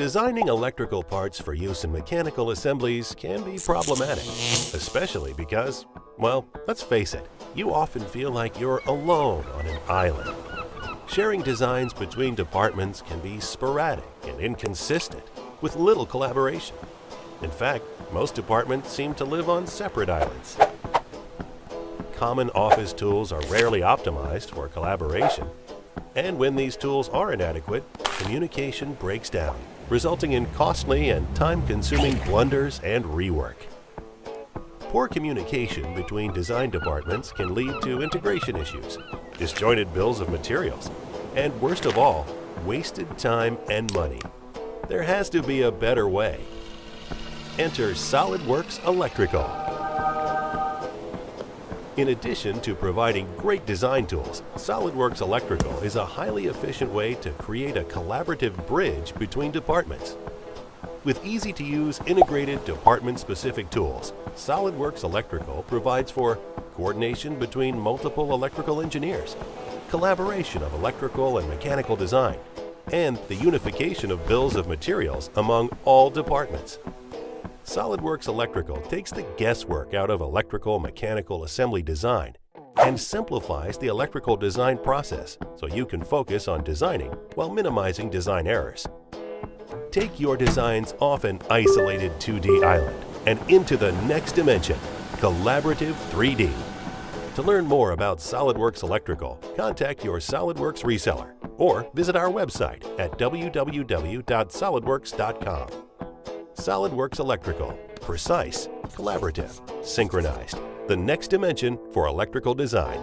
Designing electrical parts for use in mechanical assemblies can be problematic, especially because, well, let's face it, you often feel like you're alone on an island. Sharing designs between departments can be sporadic and inconsistent, with little collaboration. In fact, most departments seem to live on separate islands. Common office tools are rarely optimized for collaboration, and when these tools are inadequate, communication breaks down, resulting in costly and time-consuming blunders and rework. Poor communication between design departments can lead to integration issues, disjointed bills of materials, and worst of all, wasted time and money. There has to be a better way. Enter SolidWorks Electrical. In addition to providing great design tools, SolidWorks Electrical is a highly efficient way to create a collaborative bridge between departments. With easy-to-use integrated department-specific tools, SolidWorks Electrical provides for coordination between multiple electrical engineers, collaboration of electrical and mechanical design, and the unification of bills of materials among all departments. SolidWorks Electrical takes the guesswork out of electrical mechanical assembly design and simplifies the electrical design process so you can focus on designing while minimizing design errors. Take your designs off an isolated 2D island and into the next dimension, collaborative 3D. To learn more about SolidWorks Electrical, contact your SolidWorks reseller or visit our website at www.solidworks.com. SolidWorks Electrical, precise, collaborative, synchronized, the next dimension for electrical design.